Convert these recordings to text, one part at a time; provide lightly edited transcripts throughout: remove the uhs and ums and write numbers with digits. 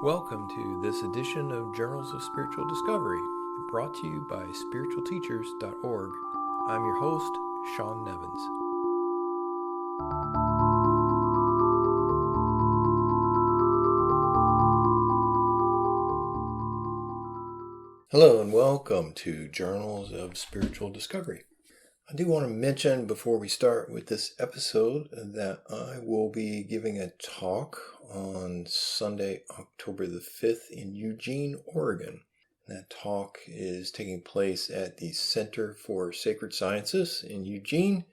Welcome to this edition of Journals of Spiritual Discovery, brought to you by spiritualteachers.org. I'm your host, Sean Nevins. Hello and welcome to Journals of Spiritual Discovery. I do want to mention before we start with this episode that I will be giving a talk on Sunday, October the 5th in Eugene, Oregon. That talk is taking place at the Center for Sacred Sciences in Eugene.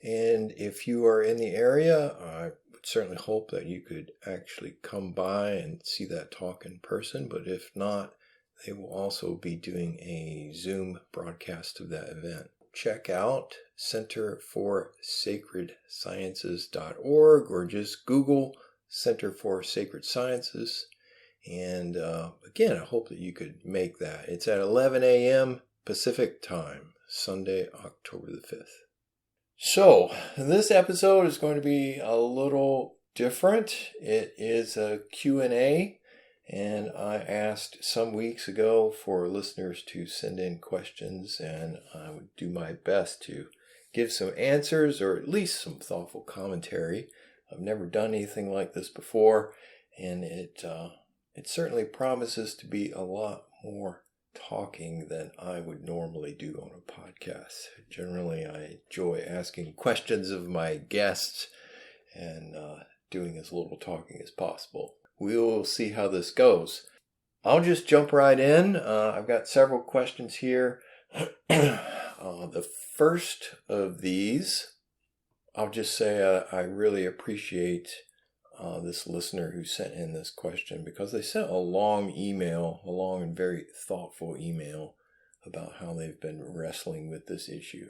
And if you are in the area, I would certainly hope that you could actually come by and see that talk in person. But if not, they will also be doing a Zoom broadcast of that event. Check out centerforsacredsciences.org or just Google Center for Sacred Sciences. And again, I hope that you could make that. It's at 11 a.m. Pacific time, Sunday, October the 5th. So, this episode is going to be a little different. It is a Q&A. And I asked some weeks ago for listeners to send in questions, and I would do my best to give some answers or at least some thoughtful commentary. I've never done anything like this before, and it certainly promises to be a lot more talking than I would normally do on a podcast. Generally, I enjoy asking questions of my guests and doing as little talking as possible. We'll see how this goes. I'll just jump right in. I've got several questions here. The first of these, I'll just say I really appreciate this listener who sent in this question because they sent a long and very thoughtful email about how they've been wrestling with this issue.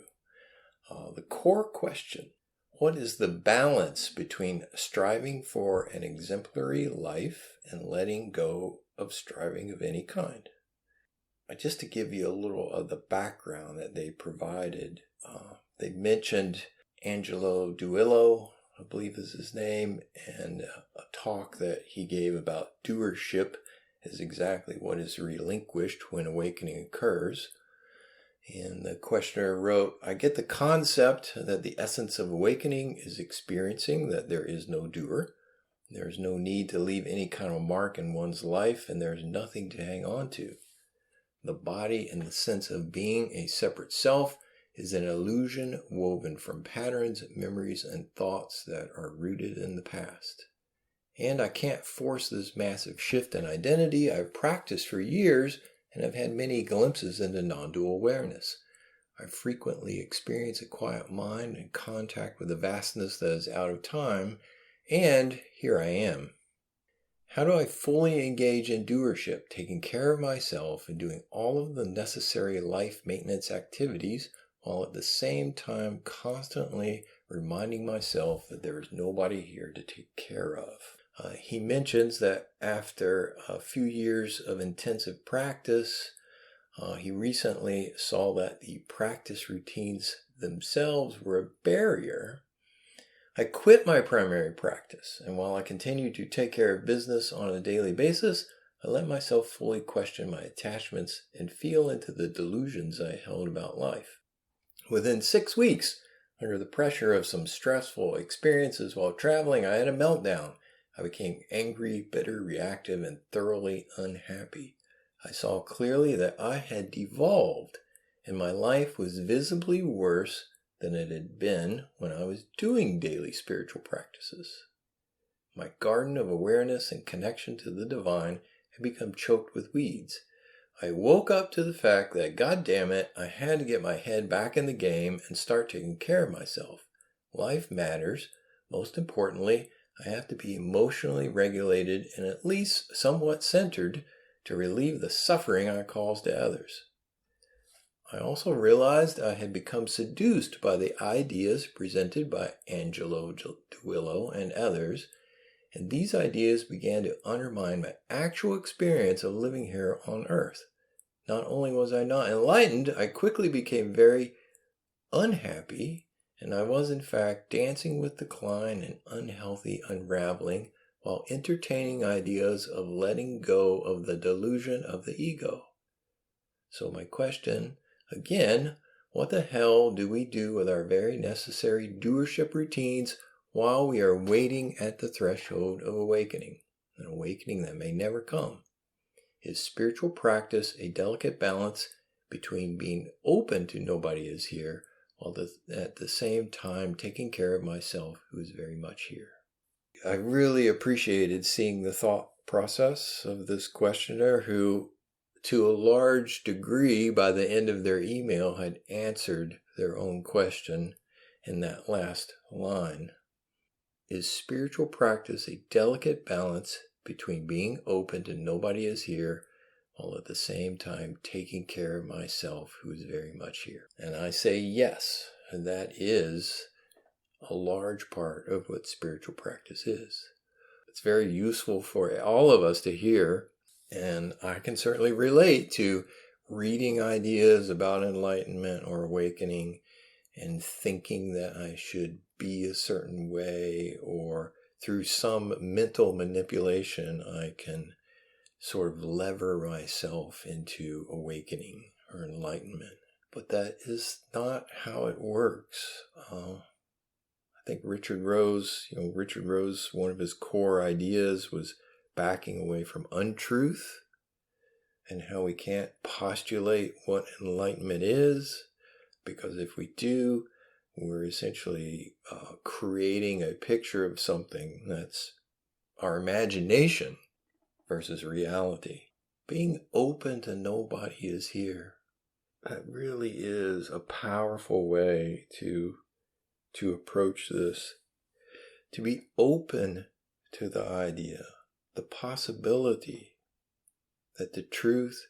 The core question: what is the balance between striving for an exemplary life and letting go of striving of any kind? Just to give you a little of the background that they provided, they mentioned Angelo Duilio, I believe is his name, and a talk that he gave about doership is exactly what is relinquished when awakening occurs. And the questioner wrote, I get the concept that the essence of awakening is experiencing that there is no doer. There is no need to leave any kind of mark in one's life, and there is nothing to hang on to. The body, in the sense of being a separate self, is an illusion woven from patterns, memories, and thoughts that are rooted in the past. And I can't force this massive shift in identity. I've practiced for years, and I've had many glimpses into non-dual awareness. I frequently experience a quiet mind and contact with a vastness that is out of time, and here I am. How do I fully engage in doership, taking care of myself and doing all of the necessary life maintenance activities, while at the same time constantly reminding myself that there is nobody here to take care of? He mentions that after a few years of intensive practice, he recently saw that the practice routines themselves were a barrier. I quit my primary practice, and while I continue to take care of business on a daily basis, I let myself fully question my attachments and feel into the delusions I held about life. Within 6 weeks, under the pressure of some stressful experiences while traveling, I had a meltdown. I became angry, bitter, reactive, and thoroughly unhappy. I saw clearly that I had devolved, and my life was visibly worse than it had been when I was doing daily spiritual practices. My garden of awareness and connection to the divine had become choked with weeds. I woke up to the fact that, God damn it, I had to get my head back in the game and start taking care of myself. Life matters. Most importantly, I have to be emotionally regulated and at least somewhat centered to relieve the suffering I cause to others. I also realized I had become seduced by the ideas presented by Angelo Duilio and others, and these ideas began to undermine my actual experience of living here on earth. Not only was I not enlightened, I quickly became very unhappy, and I was in fact dancing with decline and unhealthy unraveling while entertaining ideas of letting go of the delusion of the ego. So my question, again, what the hell do we do with our very necessary doership routines while we are waiting at the threshold of awakening, an awakening that may never come? Is spiritual practice a delicate balance between being open to nobody is here, while at the same time taking care of myself who is very much here? I really appreciated seeing the thought process of this questioner who, to a large degree, by the end of their email, had answered their own question in that last line. Is spiritual practice a delicate balance between being open to nobody is here, while at the same time taking care of myself who is very much here? And I say yes, and that is a large part of what spiritual practice is. It's very useful for all of us to hear, and I can certainly relate to reading ideas about enlightenment or awakening and thinking that I should be a certain way, or through some mental manipulation I can sort of lever myself into awakening or enlightenment. But that is not how it works. I think Richard Rose, one of his core ideas was backing away from untruth and how we can't postulate what enlightenment is, because if we do, we're essentially creating a picture of something that's our imagination versus reality. Being open to nobody is here. That really is a powerful way to approach this. To be open to the idea, the possibility that the truth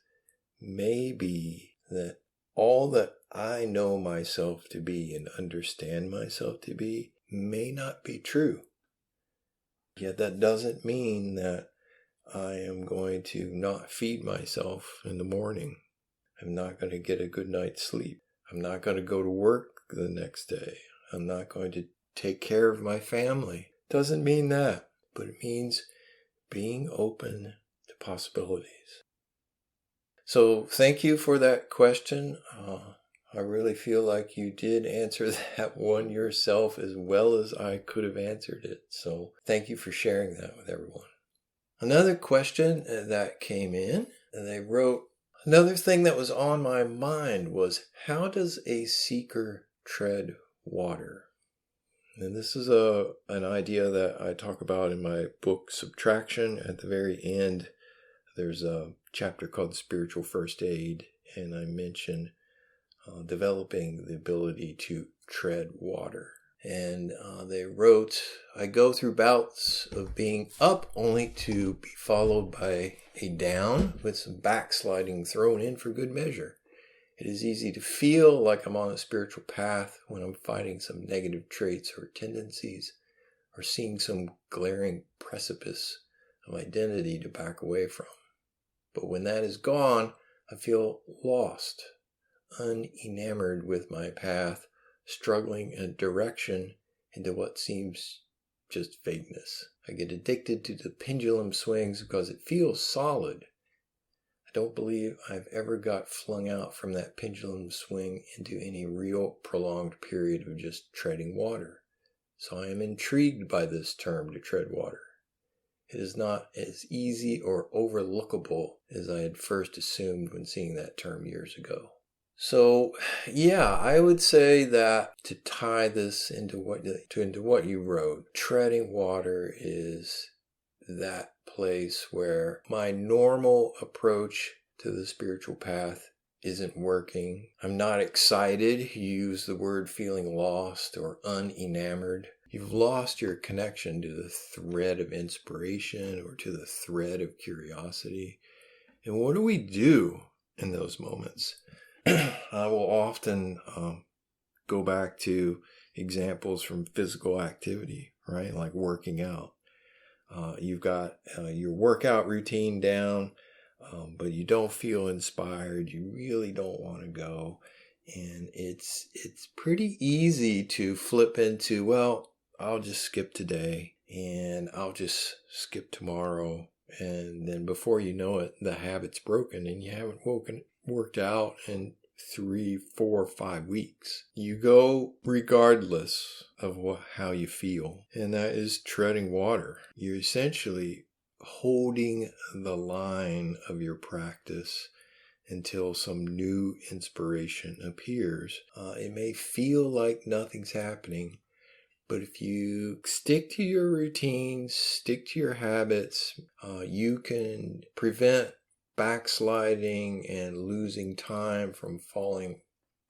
may be that all that I know myself to be and understand myself to be may not be true. Yet that doesn't mean that I am going to not feed myself in the morning. I'm not going to get a good night's sleep. I'm not going to go to work the next day. I'm not going to take care of my family. Doesn't mean that, but it means being open to possibilities. So thank you for that question. I really feel like you did answer that one yourself as well as I could have answered it. So thank you for sharing that with everyone. Another question that came in, and they wrote, another thing that was on my mind was, how does a seeker tread water? And this is an idea that I talk about in my book Subtraction. At the very end, there's a chapter called Spiritual First Aid, and I mention developing the ability to tread water. And they wrote, I go through bouts of being up only to be followed by a down with some backsliding thrown in for good measure. It is easy to feel like I'm on a spiritual path when I'm fighting some negative traits or tendencies, or seeing some glaring precipice of identity to back away from. But when that is gone, I feel lost, unenamored with my path, struggling in a direction into what seems just vagueness. I get addicted to the pendulum swings because it feels solid. I don't believe I've ever got flung out from that pendulum swing into any real prolonged period of just treading water. So I am intrigued by this term, to tread water. It is not as easy or overlookable as I had first assumed when seeing that term years ago. So, yeah, I would say that to tie this into what you wrote, treading water is that place where my normal approach to the spiritual path isn't working. I'm not excited. You use the word feeling lost or unenamored. You've lost your connection to the thread of inspiration or to the thread of curiosity. And what do we do in those moments? I will often go back to examples from physical activity, right? Like working out. You've got your workout routine down, but you don't feel inspired. You really don't want to go. And it's pretty easy to flip into, well, I'll just skip today and I'll just skip tomorrow. And then before you know it, the habit's broken and you haven't worked out in 3, 4, 5 weeks. You go regardless of how you feel. And that is treading water. You're essentially holding the line of your practice until some new inspiration appears. It may feel like nothing's happening, but if you stick to your routines, stick to your habits, you can prevent backsliding and losing time from falling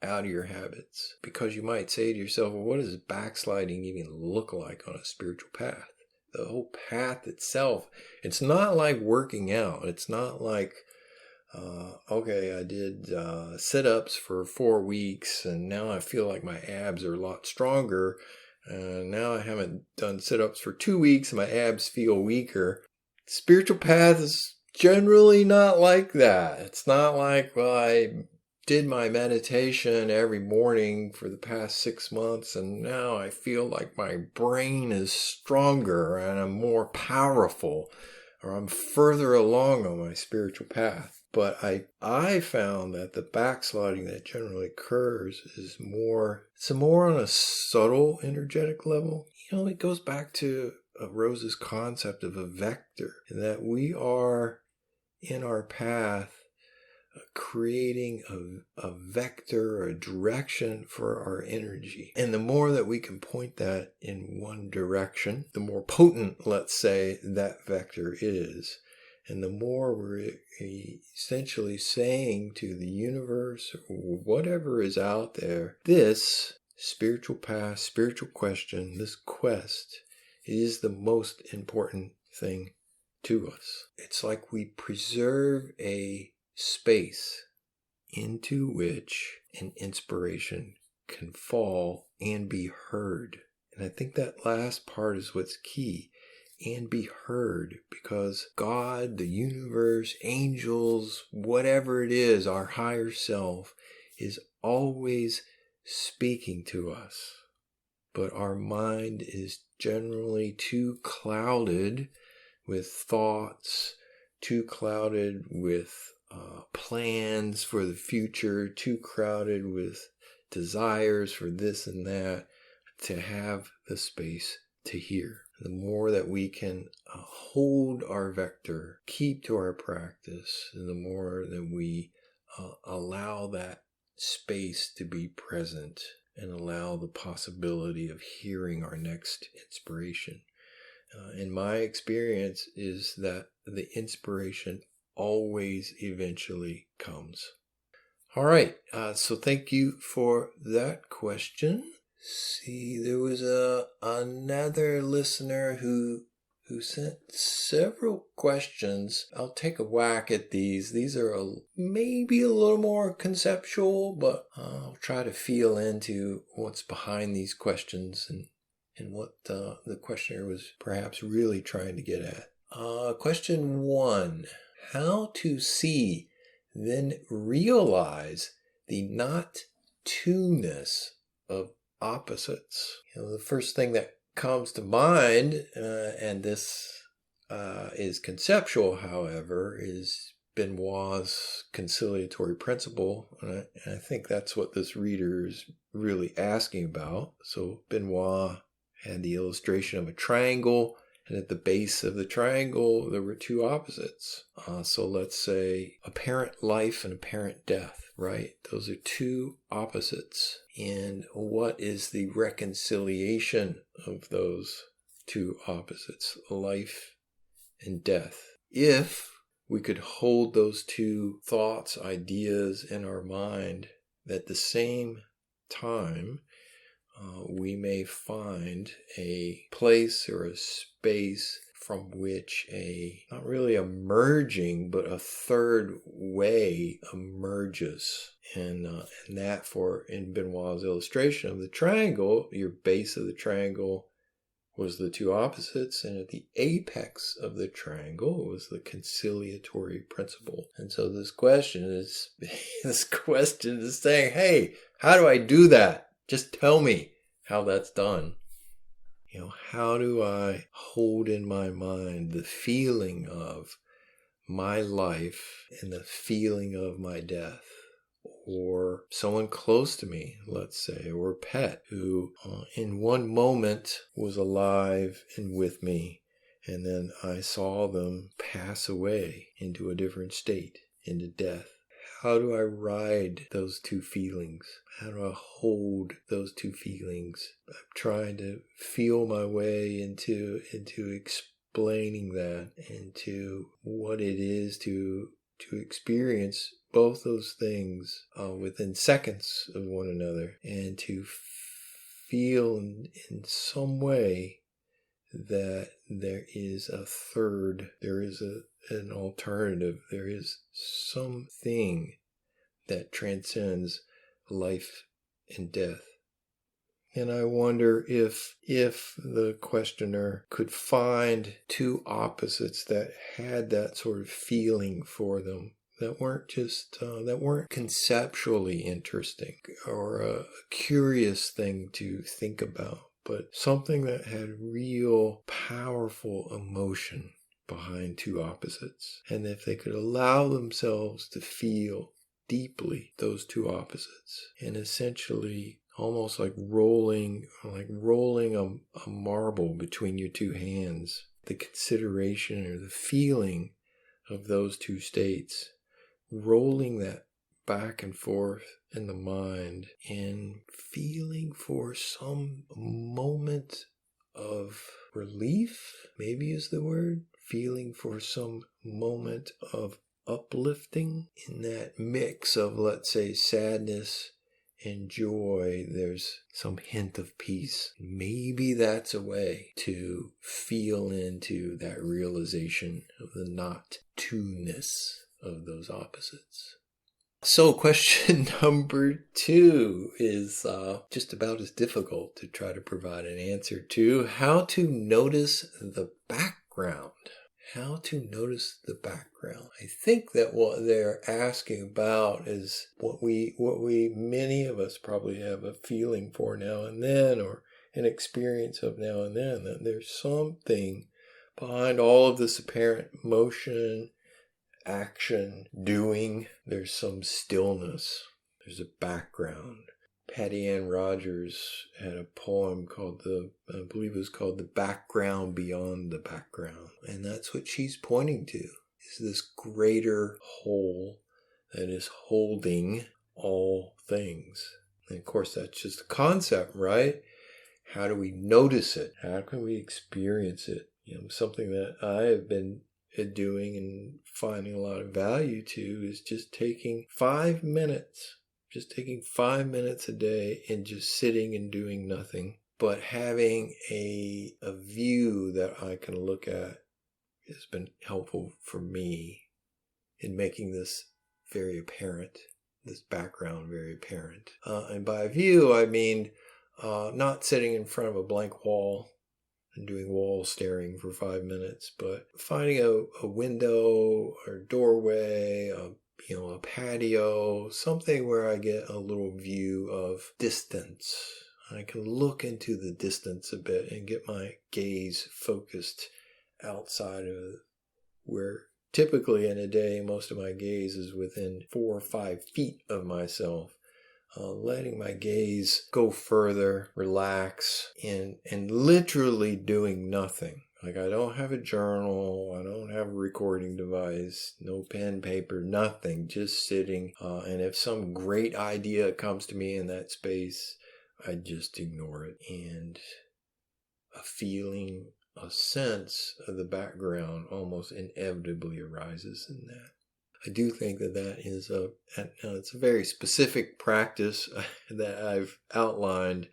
out of your habits. Because you might say to yourself, well, what does backsliding even look like on a spiritual path? The whole path itself, it's not like working out. It's not like, okay, I did sit-ups for 4 weeks and now I feel like my abs are a lot stronger. Now I haven't done sit-ups for 2 weeks and my abs feel weaker. Spiritual path is generally not like that. It's not like, well, I did my meditation every morning for the past 6 months and now I feel like my brain is stronger and I'm more powerful, or I'm further along on my spiritual path. But I found that the backsliding that generally occurs is more on a subtle energetic level. It goes back to Rose's concept of a vector, that we are in our path creating a vector, a direction for our energy. And the more that we can point that in one direction, the more potent, let's say, that vector is. And the more we're essentially saying to the universe, whatever is out there, this spiritual path, spiritual question, this quest is the most important thing to us. It's like we preserve a space into which an inspiration can fall and be heard. And I think that last part is what's key. And be heard, because God, the universe, angels, whatever it is, our higher self is always speaking to us. But our mind is generally too clouded with thoughts, too clouded with plans for the future, too crowded with desires for this and that, to have the space to hear. The more that we can hold our vector, keep to our practice, the more that we allow that space to be present and allow the possibility of hearing our next inspiration. In my experience is that the inspiration always eventually comes. All right, so thank you for that question. See, there was another listener who sent several questions. I'll take a whack at these. These are maybe a little more conceptual, but I'll try to feel into what's behind these questions and what the questioner was perhaps really trying to get at. Question 1. How to see, then realize the not-to-ness of opposites. The first thing that comes to mind, and this is conceptual, however, is Benoit's conciliatory principle. And I think that's what this reader is really asking about. So Benoit had the illustration of a triangle, and at the base of the triangle, there were two opposites. So let's say apparent life and apparent death, right? Those are two opposites. And what is the reconciliation of those two opposites, life and death? If we could hold those two thoughts, ideas in our mind at the same time, we may find a place or a space from which not really a merging, but a third way emerges. And that, in Benoit's illustration of the triangle, your base of the triangle was the two opposites, and at the apex of the triangle was the conciliatory principle. And so this question is saying, hey, how do I do that? Just tell me how that's done. How do I hold in my mind the feeling of my life and the feeling of my death? Or someone close to me, let's say, or a pet who in one moment was alive and with me, and then I saw them pass away into a different state, into death. How do I ride those two feelings? How do I hold those two feelings? I'm trying to feel my way into explaining that, into what it is to experience both those things within seconds of one another, and to feel in some way that there is a third, there is an alternative, there is something that transcends life and death. And I wonder if the questioner could find two opposites that had that sort of feeling for them, that weren't conceptually interesting or a curious thing to think about, but something that had real powerful emotion behind two opposites. And if they could allow themselves to feel deeply those two opposites, and essentially almost like rolling a marble between your two hands, the consideration or the feeling of those two states, rolling that back and forth in the mind and feeling for some moment of relief, maybe is the word, feeling for some moment of uplifting in that mix of, let's say, sadness and joy. There's some hint of peace. Maybe that's a way to feel into that realization of the not two-ness of those opposites. So question number 2 is just about as difficult to try to provide an answer to. How to notice the background. How to notice the background. I think that what they're asking about is what we many of us probably have a feeling for now and then, or an experience of now and then, that there's something behind all of this apparent motion, action, doing. There's some stillness. There's a background. Patty Ann Rogers had a poem called I believe it was called The Background Beyond the Background. And that's what she's pointing to, is this greater whole that is holding all things. And of course, that's just a concept, right? How do we notice it? How can we experience it? Something that I have been doing and finding a lot of value to is just taking 5 minutes. Just taking 5 minutes a day and just sitting and doing nothing, but having a view that I can look at has been helpful for me in making this very apparent, this background very apparent. And by view, I mean not sitting in front of a blank wall and doing wall staring for 5 minutes, but finding a window or doorway, a patio, something where I get a little view of distance. I can look into the distance a bit and get my gaze focused outside of where typically in a day most of my gaze is within 4 or 5 feet of myself. Letting my gaze go further, relax, and literally doing nothing. Like, I don't have a journal, I don't have a recording device, no pen, paper, nothing, just sitting. And if some great idea comes to me in that space, I just ignore it. And a feeling, a sense of the background almost inevitably arises in that. I do think that is it's a very specific practice that I've outlined,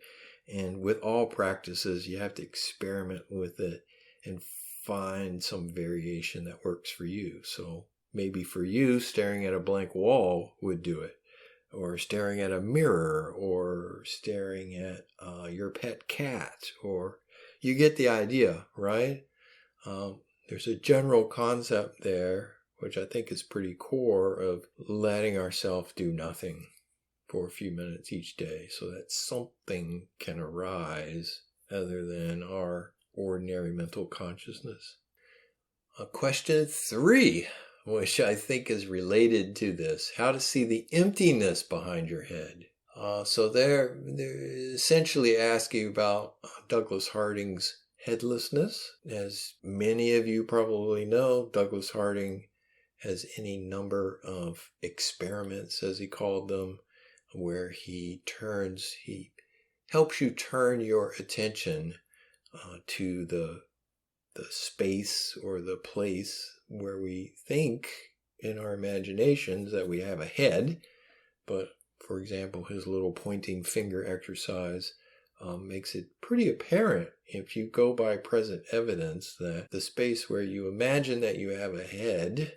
and with all practices, you have to experiment with it and find some variation that works for you. So maybe for you, staring at a blank wall would do it, or staring at a mirror, or staring at your pet cat, or you get the idea, right? There's a general concept there, which I think is pretty core, of letting ourselves do nothing for a few minutes each day so that something can arise other than our ordinary mental consciousness. Question 3, which I think is related to this, how to see the emptiness behind your head. So they're essentially asking about Douglas Harding's headlessness. As many of you probably know, Douglas Harding has any number of experiments, as he called them, where he helps you turn your attention to the space or the place where we think in our imaginations that we have a head. But for example, his little pointing finger exercise makes it pretty apparent, if you go by present evidence, that the space where you imagine that you have a head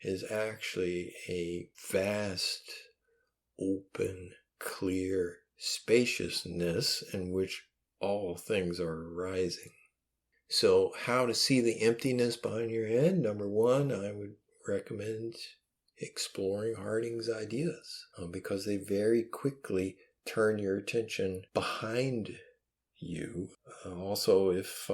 is actually a vast, open, clear spaciousness in which all things are arising. So how to see the emptiness behind your head? Number 1, I would recommend exploring Harding's ideas, because they very quickly turn your attention behind you. Also, if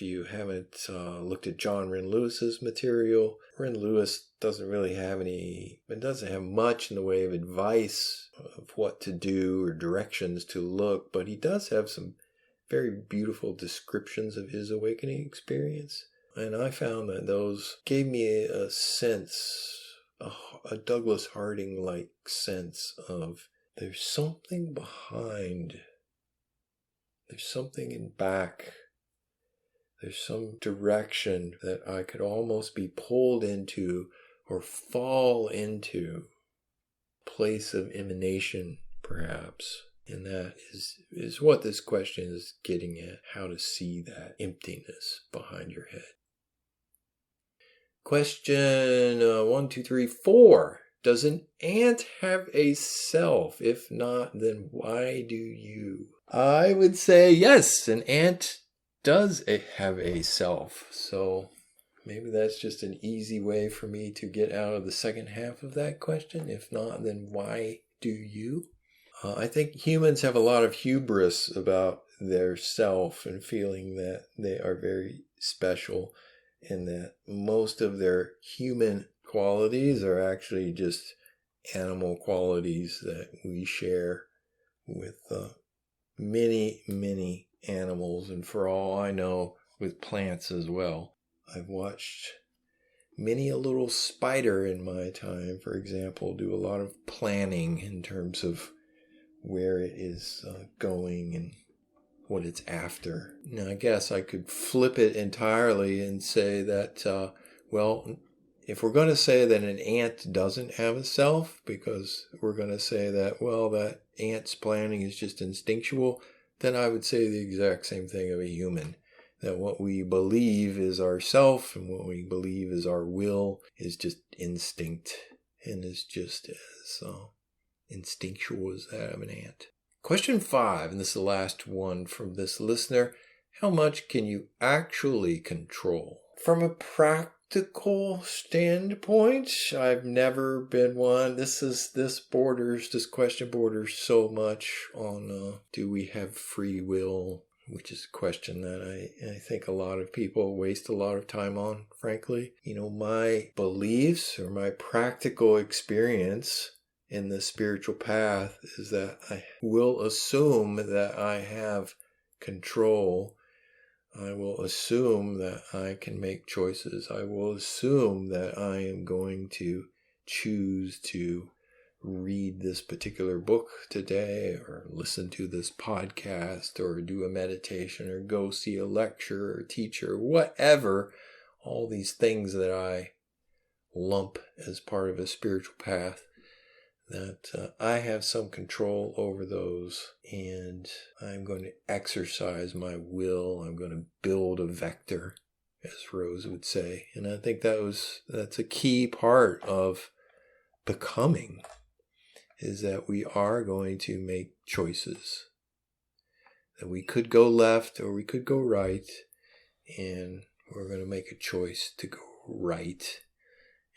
you haven't looked at John Wren Lewis's material, Wren Lewis doesn't have much in the way of advice of what to do or directions to look, but he does have some very beautiful descriptions of his awakening experience. And I found that those gave me a sense, a Douglas Harding-like sense of there's something behind, there's something in back, there's some direction that I could almost be pulled into or fall into, place of emanation perhaps. And that is what this question is getting at, how to see that emptiness behind your head. Question 1, 2, 3, 4. Does an ant have a self? If not, then why do you? I would say yes, an ant does have a self. So maybe that's just an easy way for me to get out of the second half of that question. If not, then why do you? I think humans have a lot of hubris about their self and feeling that they are very special, and that most of their human qualities are actually just animal qualities that we share with many, many animals, and for all I know, with plants as well. I've watched many a little spider in my time, for example, do a lot of planning in terms of where it is going and what it's after. Now, I guess I could flip it entirely and say that, if we're going to say that an ant doesn't have a self, because we're going to say that, that ant's planning is just instinctual, then I would say the exact same thing of a human. That what we believe is our self and what we believe is our will is just instinct and is just as instinctual as that of an ant. Question 5, and this is the last one from this listener. How much can you actually control? From a practical standpoint, I've never been one. This question borders so much on do we have free will, which is a question that I think a lot of people waste a lot of time on, frankly. My beliefs or my practical experience in the spiritual path is that I will assume that I have control. I will assume that I can make choices. I will assume that I am going to choose to read this particular book today, or listen to this podcast, or do a meditation, or go see a lecture or teacher, whatever, all these things that I lump as part of a spiritual path, that I have some control over those, and I'm going to exercise my will. I'm going to build a vector, as Rose would say. And I think that's a key part of becoming, is that we are going to make choices. That we could go left or we could go right, and we're going to make a choice to go right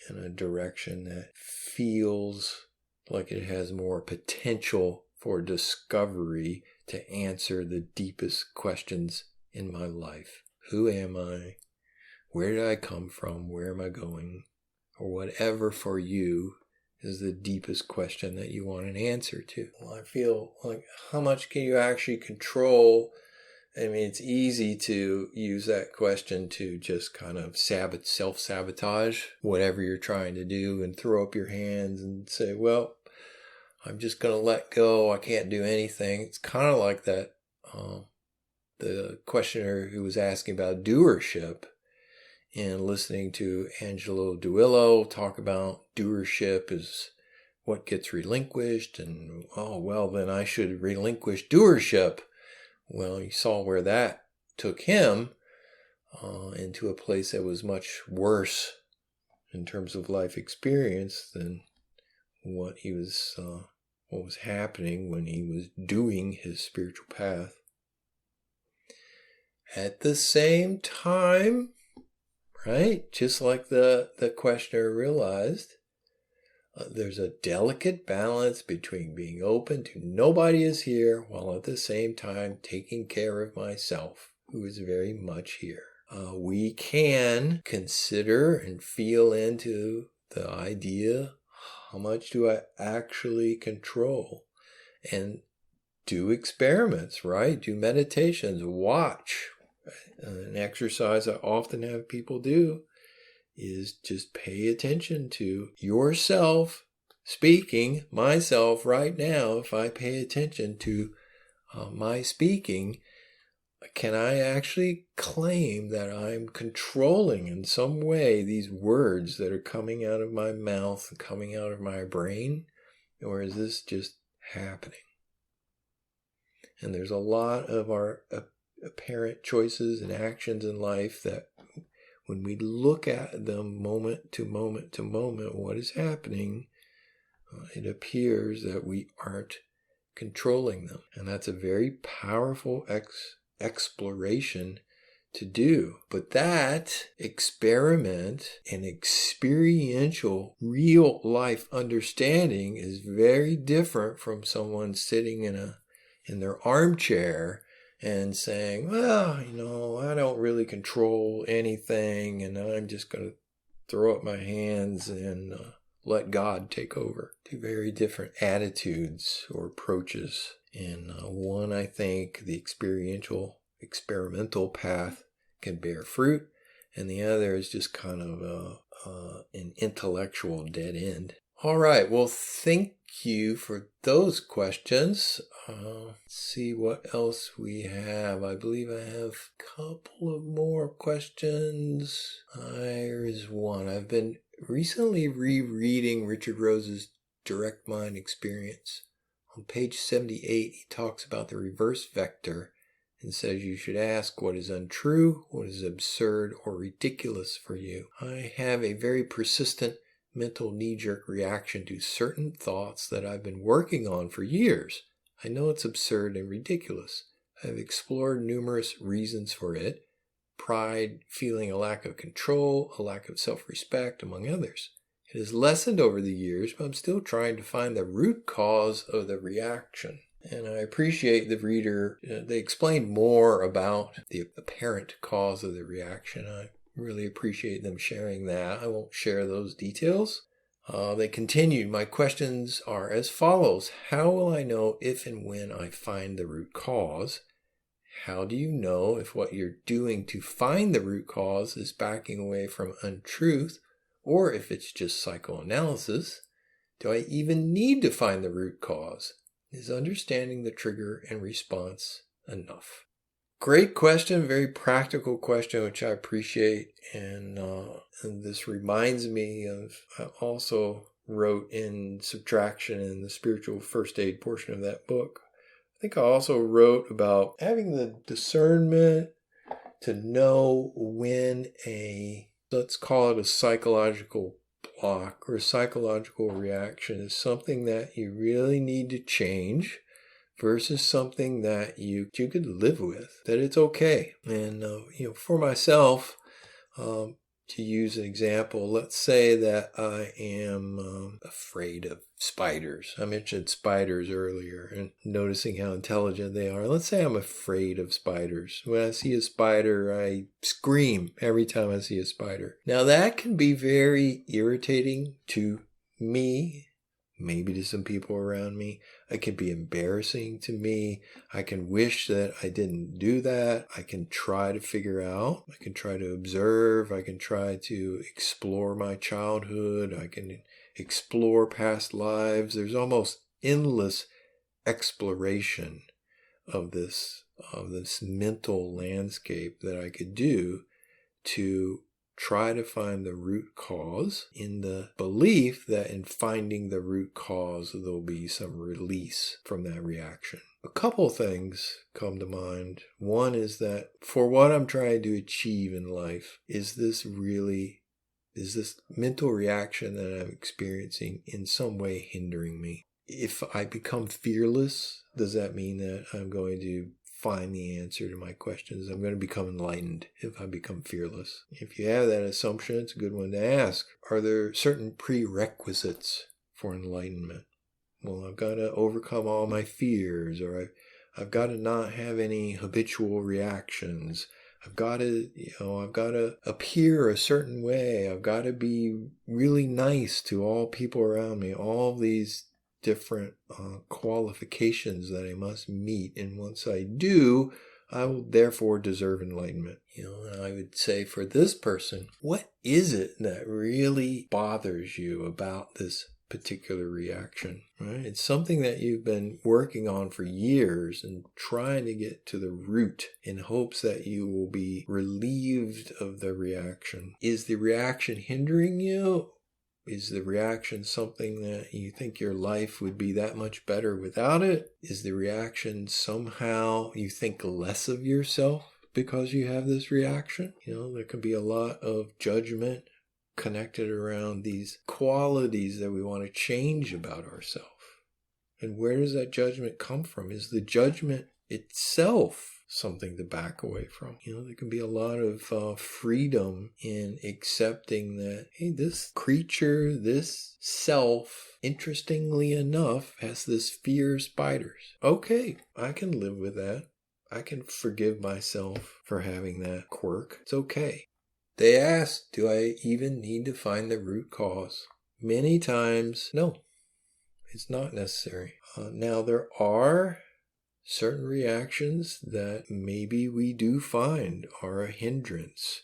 in a direction that feels like it has more potential for discovery to answer the deepest questions in my life. Who am I? Where did I come from? Where am I going? Or whatever for you is the deepest question that you want an answer to. Well, I feel like, how much can you actually control? I mean, it's easy to use that question to just kind of self-sabotage whatever you're trying to do and throw up your hands and say, well, I'm just going to let go. I can't do anything. It's kind of like that, the questioner who was asking about doership, and listening to Angelo Duilio talk about doership is what gets relinquished, and, oh, well, then I should relinquish doership. Well, you saw where that took him into a place that was much worse in terms of life experience than what was happening when he was doing his spiritual path. At the same time, right, just like the questioner realized, there's a delicate balance between being open to nobody is here while at the same time taking care of myself, who is very much here. We can consider and feel into the idea, how much do I actually control? And do experiments, right? Do meditations, watch. An exercise I often have people do is just pay attention to yourself speaking, myself right now. If I pay attention to my speaking, can I actually claim that I'm controlling in some way these words that are coming out of my mouth and coming out of my brain? Or is this just happening? And there's a lot of our apparent choices and actions in life that when we look at them moment to moment to moment, what is happening, it appears that we aren't controlling them. And that's a very powerful exploration to do. But that experiment and experiential real life understanding is very different from someone sitting in their armchair and saying, well, I don't really control anything, and I'm just going to throw up my hands and let God take over. Two very different attitudes or approaches. And one, I think, the experimental path can bear fruit, and the other is just kind of an intellectual dead end. All right, well, thank you for those questions. Let's see what else we have. I believe I have a couple of more questions. Here's one. I've been recently rereading Richard Rose's Direct Mind Experience. On page 78, he talks about the reverse vector and says you should ask what is untrue, what is absurd or ridiculous for you. I have a very persistent mental knee-jerk reaction to certain thoughts that I've been working on for years. I know it's absurd and ridiculous. I have explored numerous reasons for it. Pride, feeling a lack of control, a lack of self-respect, among others. It has lessened over the years, but I'm still trying to find the root cause of the reaction. And I appreciate the reader. They explained more about the apparent cause of the reaction. I really appreciate them sharing that. I won't share those details. They continued, my questions are as follows. How will I know if and when I find the root cause? How do you know if what you're doing to find the root cause is backing away from untruth, or if it's just psychoanalysis? Do I even need to find the root cause? Is understanding the trigger and response enough? Great question, very practical question, which I appreciate. And this reminds me of, I also wrote in Subtraction in the spiritual first aid portion of that book. I think I also wrote about having the discernment to know when let's call it a psychological block or a psychological reaction is something that you really need to change versus something that you could live with, that it's okay. And, for myself, To use an example, let's say that I am afraid of spiders. I mentioned spiders earlier and noticing how intelligent they are. Let's say I'm afraid of spiders. When I see a spider, I scream every time I see a spider. Now that can be very irritating to me, maybe to some people around me. It can be embarrassing to me. I can wish that I didn't do that. I can try to figure out. I can try to observe. I can try to explore my childhood. I can explore past lives. There's almost endless exploration of this mental landscape that I could do to try to find the root cause, in the belief that in finding the root cause, there'll be some release from that reaction. A couple things come to mind. One is that for what I'm trying to achieve in life, is this mental reaction that I'm experiencing in some way hindering me? If I become fearless, does that mean that I'm going to find the answer to my questions? I'm going to become enlightened if I become fearless. If you have that assumption, it's a good one to ask. Are there certain prerequisites for enlightenment? Well, I've got to overcome all my fears, or I've got to not have any habitual reactions. I've got to appear a certain way. I've got to be really nice to all people around me. All these different qualifications that I must meet, and once I do, I will therefore deserve enlightenment. I would say for this person, what is it that really bothers you about this particular reaction? Right? It's something that you've been working on for years and trying to get to the root in hopes that you will be relieved of the reaction. Is the reaction hindering you? Is the reaction something that you think your life would be that much better without it? Is the reaction somehow you think less of yourself because you have this reaction? There can be a lot of judgment connected around these qualities that we want to change about ourselves. And where does that judgment come from? Is the judgment itself something to back away from? There can be a lot of freedom in accepting that, hey, this creature, this self, interestingly enough, has this fear of spiders. Okay, I can live with that. I can forgive myself for having that quirk. It's okay. They ask, do I even need to find the root cause? Many times, no, it's not necessary. Now, there are certain reactions that maybe we do find are a hindrance.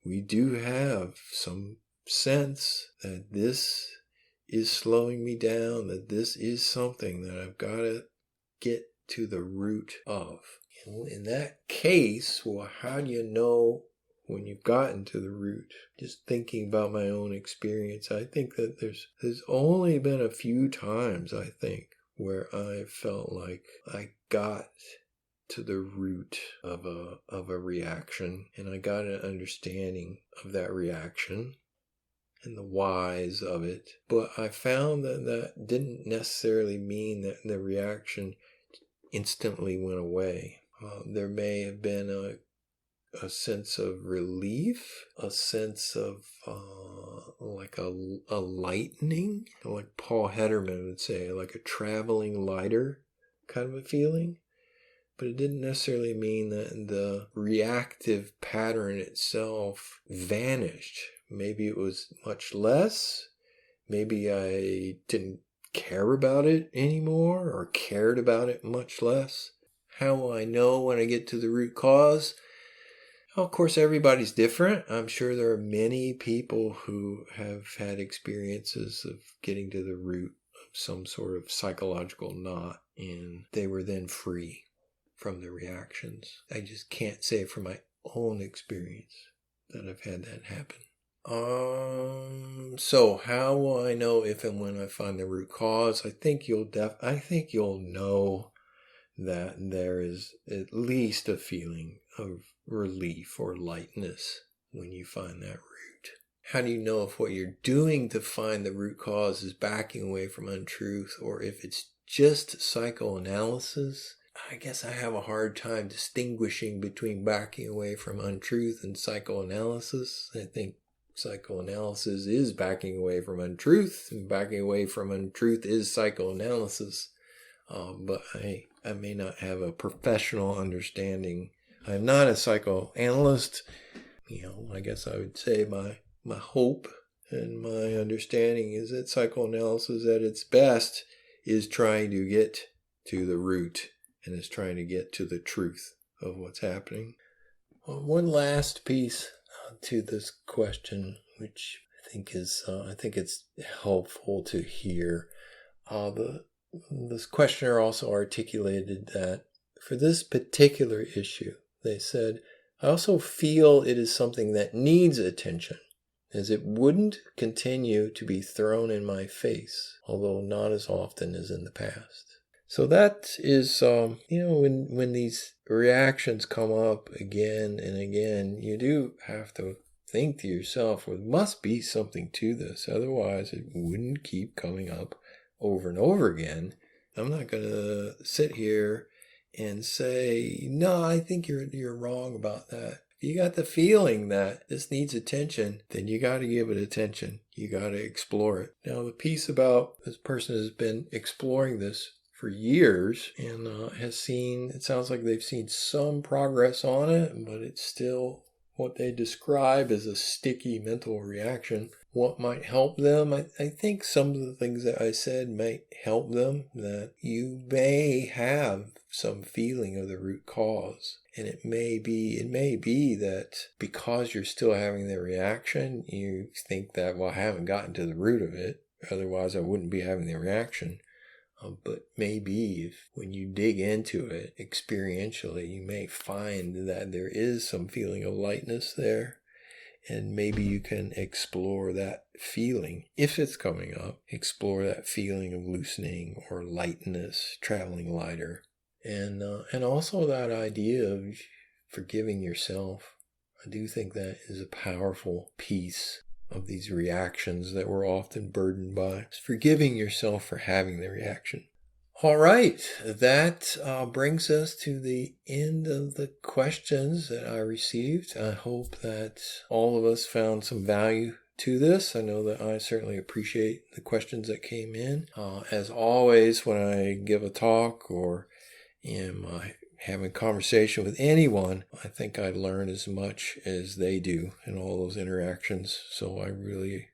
We do have some sense that this is slowing me down, that this is something that I've got to get to the root of. In that case, well, how do you know when you've gotten to the root? Just thinking about my own experience, I think that there's only been a few times, I think, where I felt like I got to the root of a reaction, and I got an understanding of that reaction and the whys of it. But I found that didn't necessarily mean that the reaction instantly went away. There may have been a sense of relief, a sense of like a lightening, like Paul Hederman would say, like a traveling lighter kind of a feeling. But it didn't necessarily mean that the reactive pattern itself vanished. Maybe it was much less. Maybe I didn't care about it anymore, or cared about it much less. How will I know when I get to the root cause? Well, of course, everybody's different. I'm sure there are many people who have had experiences of getting to the root of some sort of psychological knot, and they were then free from the reactions. I just can't say from my own experience that I've had that happen. So how will I know if and when I find the root cause? I think you'll know that there is at least a feeling of relief or lightness when you find that root. How do you know if what you're doing to find the root cause is backing away from untruth, or if it's just psychoanalysis? I guess I have a hard time distinguishing between backing away from untruth and psychoanalysis. I think psychoanalysis is backing away from untruth, and backing away from untruth is psychoanalysis. But I may not have a professional understanding. I'm not a psychoanalyst. I guess I would say my hope and my understanding is that psychoanalysis at its best is trying to get to the root and is trying to get to the truth of what's happening. One last piece to this question, which I think it's helpful to hear. This questioner also articulated that for this particular issue, they said, I also feel it is something that needs attention, as it wouldn't continue to be thrown in my face, although not as often as in the past. So that is, when these reactions come up again and again, you do have to think to yourself, well, there must be something to this. Otherwise, it wouldn't keep coming up over and over again. I'm not going to sit here and say, no, I think you're wrong about that. If you got the feeling that this needs attention, then you got to give it attention. You got to explore it. Now, the piece about this person has been exploring this for years and it sounds like they've seen some progress on it, but it's still what they describe as a sticky mental reaction. What might help them? I think some of the things that I said might help them, that you may have some feeling of the root cause. And it may be that because you're still having the reaction, you think that, well, I haven't gotten to the root of it. Otherwise, I wouldn't be having the reaction. But maybe when you dig into it experientially, you may find that there is some feeling of lightness there. And maybe you can explore that feeling. If it's coming up, explore that feeling of loosening or lightness, traveling lighter. And also that idea of forgiving yourself. I do think that is a powerful piece of these reactions that we're often burdened by. It's forgiving yourself for having the reaction. All right, that brings us to the end of the questions that I received. I hope that all of us found some value to this. I know that I certainly appreciate the questions that came in. As always, when I give a talk or am having a conversation with anyone, I think I learn as much as they do in all those interactions. So I really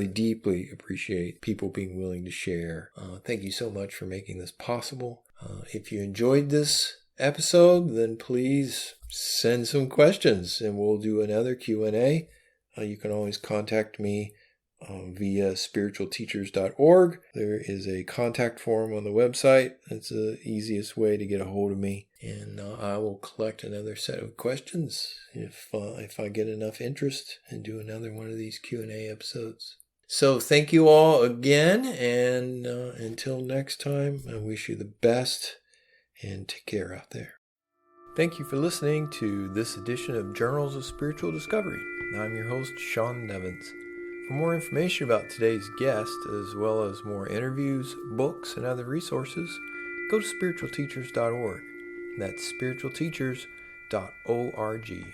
deeply appreciate people being willing to share. Thank you so much for making this possible. If you enjoyed this episode, then please send some questions and we'll do another Q&A. You can always contact me via spiritualteachers.org. There is a contact form on the website. That's the easiest way to get a hold of me. And I will collect another set of questions if I get enough interest and do another one of these Q&A episodes. So thank you all again. And until next time, I wish you the best and take care out there. Thank you for listening to this edition of Journals of Spiritual Discovery. I'm your host, Sean Nevins. For more information about today's guest, as well as more interviews, books, and other resources, go to spiritualteachers.org. That's spiritualteachers.org.